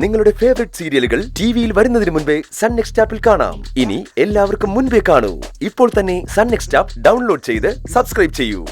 നിങ്ങളുടെ ഫേവറേറ്റ് സീരിയലുകൾ ടിവിയിൽ വരുന്നതിന് മുൻപേ സൺ നെക്സ്റ്റ് ആപ്പിൽ കാണാം. ഇനി എല്ലാവർക്കും മുൻപേ കാണൂ. ഇപ്പോൾ തന്നെ സൺ നെക്സ്റ്റ് ആപ്പ് ഡൗൺലോഡ് ചെയ്ത് സബ്സ്ക്രൈബ് ചെയ്യൂ.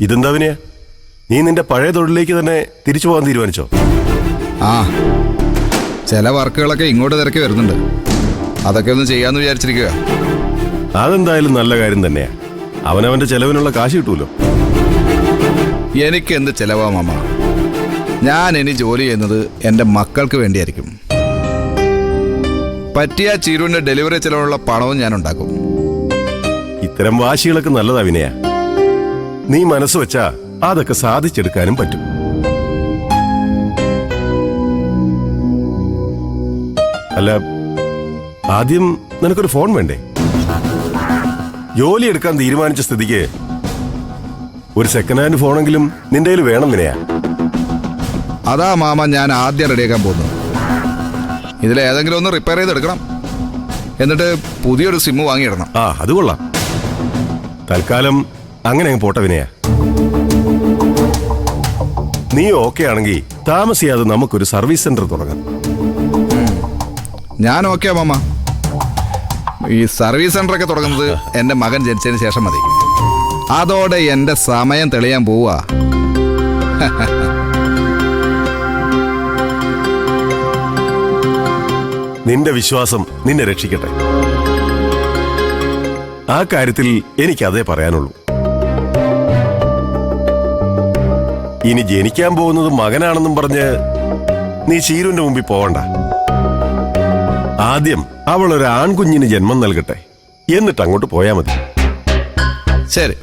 ഇതെന്താ വിനയ, നീ നിന്റെ പഴയ തൊഴിലേക്ക് തന്നെ തിരിച്ചു പോകാൻ തീരുമാനിച്ചോ? ചില വർക്കുകളൊക്കെ ഇങ്ങോട്ട് തിരക്കി വരുന്നുണ്ട്. അതൊക്കെ ഒന്ന് ചെയ്യാന്ന് വിചാരിച്ചിരിക്കുക. അതെന്തായാലും നല്ല കാര്യം തന്നെയാ. അവനവന്റെ ചെലവിനുള്ള കാശ് കിട്ടൂലോ. എനിക്ക് എന്ത് ചെലവാ മാമ? ഞാൻ ഇനി ജോലി ചെയ്യുന്നത് എൻ്റെ മക്കൾക്ക് വേണ്ടിയായിരിക്കും. പറ്റിയ ചീരുവിന്റെ ഡെലിവറി ചെലവിനുള്ള പണവും ഞാൻ ഉണ്ടാക്കും. ഇത്തരം വാശികളൊക്കെ നല്ലതാ വിനയ. നീ മനസ്സ് വെച്ചാ അതൊക്കെ സാധിച്ചെടുക്കാനും പറ്റും. അല്ല, ആദ്യം നിനക്കൊരു ഫോൺ വേണ്ടേ? ജോലി എടുക്കാൻ തീരുമാനിച്ച സ്ഥിതിക്ക് ഒരു സെക്കൻഡ് ഹാൻഡ് ഫോണെങ്കിലും നിന്റെ കയ്യിൽ വേണം വിനയ. അതാ മാമ ഞാൻ ആദ്യം റെഡിയാക്കാൻ പോകുന്നു. ഇതിലേതെങ്കിലും ഒന്ന് റിപ്പയർ ചെയ്തെടുക്കണം. എന്നിട്ട് പുതിയൊരു സിമ്മ് വാങ്ങിയിടണം. അത് കൊള്ളാം. തൽക്കാലം അങ്ങനെ പോട്ടെ വിനയ. നീ ഓക്കെ ആണെങ്കിൽ താമസിയാതെ നമുക്കൊരു സർവീസ് സെന്റർ തുടങ്ങാം. ഞാൻ ഓക്കെ മാമ. ഈ സർവീസ് സെന്റർ ഒക്കെ തുടങ്ങുന്നത് എൻ്റെ മകൻ ജനിച്ചതിന് ശേഷം മതി. അതോടെ എൻ്റെ സമയം തെളിയാൻ പോവാ. നിന്റെ വിശ്വാസം നിന്നെ രക്ഷിക്കട്ടെ. ആ കാര്യത്തിൽ എനിക്കതേ പറയാനുള്ളൂ. ഇനി ജനിക്കാൻ പോകുന്നത് മകനാണെന്നും പറഞ്ഞ് നീ ചീരുവിന്റെ മുമ്പിൽ പോവണ്ട. ആദ്യം അവൾ ഒരു ആൺകുഞ്ഞിന് ജന്മം നൽകട്ടെ, എന്നിട്ട് അങ്ങോട്ട് പോയാ മതി. ശരി,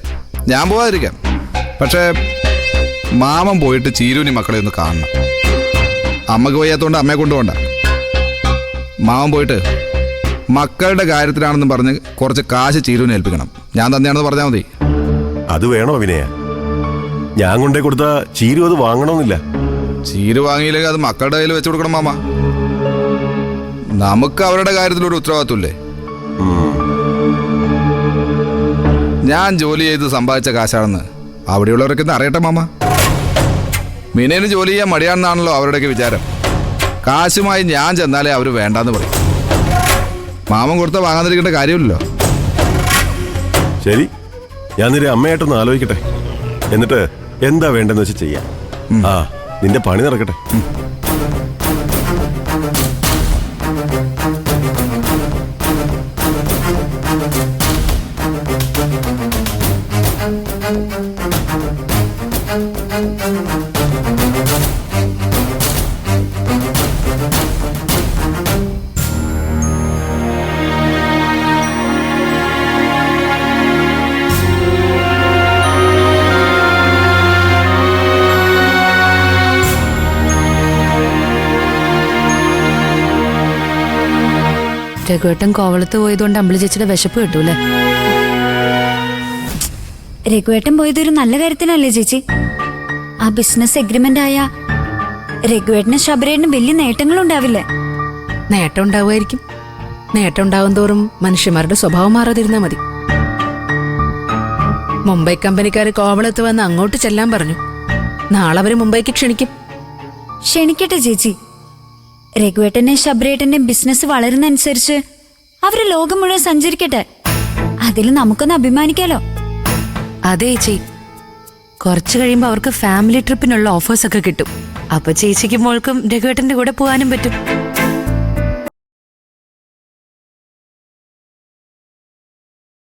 ഞാൻ പോവാതിരിക്കാം. പക്ഷേ മാമൻ പോയിട്ട് ചീരുവിനി മക്കളെ ഒന്ന് കാണണം. അമ്മക്ക് വയ്യാത്തോണ്ട് അമ്മയെ കൊണ്ടുപോകണ്ട. മാമൻ പോയിട്ട് മക്കളുടെ കാര്യത്തിലാണെന്നും പറഞ്ഞ് കുറച്ച് കാശ് ചീരുവിനെ ഏൽപ്പിക്കണം. ഞാൻ തന്നെയാണെന്ന് പറഞ്ഞാൽ മതി. അത് വേണോ വിനയ? ഞാൻ കൊണ്ടേ കൊടുത്ത ചീരു അത് വാങ്ങണമെന്നില്ല. ചീരു വാങ്ങിയില്ലെങ്കിൽ അത് മക്കളുടെ കയ്യിൽ വെച്ചു കൊടുക്കണം മാമ. നമുക്ക് അവരുടെ കാര്യത്തിലൊരു ഉത്തരവാദിത്വമില്ലേ? ഞാൻ ജോലി ചെയ്ത് സമ്പാദിച്ച കാശാണെന്ന് അവിടെയുള്ളവരൊക്കെ ഒന്ന് അറിയട്ടെ മാമ. മിനേന് ജോലി ചെയ്യാൻ മടിയാണെന്നാണല്ലോ അവരുടെയൊക്കെ വിചാരം. കാശുമായി ഞാൻ ചെന്നാലേ അവർ വേണ്ടാന്ന് പറയും. മാമൻ കൊടുത്ത വാങ്ങാതിരിക്കേണ്ട കാര്യമില്ലല്ലോ. ശരി, ഞാൻ നിന്റെ അമ്മയായിട്ടൊന്ന് ആലോചിക്കട്ടെ. എന്നിട്ട് എന്താ വേണ്ടെന്ന് വെച്ച് ചെയ്യാം. നിന്റെ പണി നടക്കട്ടെ. രഘുവേട്ടൻ കോവളത്ത് പോയതുകൊണ്ട് അമ്പിളി ചേച്ചിയുടെ വിശപ്പ് കിട്ടൂല്ലേ? രഘുവേട്ടൻ പോയതൊരു നല്ല കാര്യത്തിനല്ലേ ചേച്ചി? ആ ബിസിനസ് എഗ്രിമെന്റ് ആയ രഘുവേട്ടനും ശബരേട്ടനും വലിയ നേട്ടങ്ങളുണ്ടാവില്ലേ? നേട്ടം ഉണ്ടാവുമായിരിക്കും. നേട്ടം ഉണ്ടാവും തോറും മനുഷ്യന്മാരുടെ സ്വഭാവം മാറാതിരുന്നാ മതി. മുംബൈ കമ്പനിക്കാര് കോവളത്ത് വന്ന് അങ്ങോട്ട് ചെല്ലാൻ പറഞ്ഞു. നാളെ അവര് മുംബൈക്ക് ക്ഷണിക്കും. ക്ഷണിക്കട്ടെ ചേച്ചി. രഘുവേട്ടന്റെ ശബരേട്ടന്റെ ബിസിനസ് വളരുന്നനുസരിച്ച് അവര് ലോകം മുഴുവൻ സഞ്ചരിക്കട്ടെ. അതിൽ നമുക്കൊന്ന് അഭിമാനിക്കാലോ. അതെ ചേച്ചി, കുറച്ചു കഴിയുമ്പോ അവർക്ക് ഫാമിലി ട്രിപ്പിനുള്ള ഓഫേഴ്സ് ഒക്കെ കിട്ടും. അപ്പൊ ചേച്ചിക്കും മോൾക്കും രഘുവേട്ടന്റെ കൂടെ പോകാനും പറ്റും.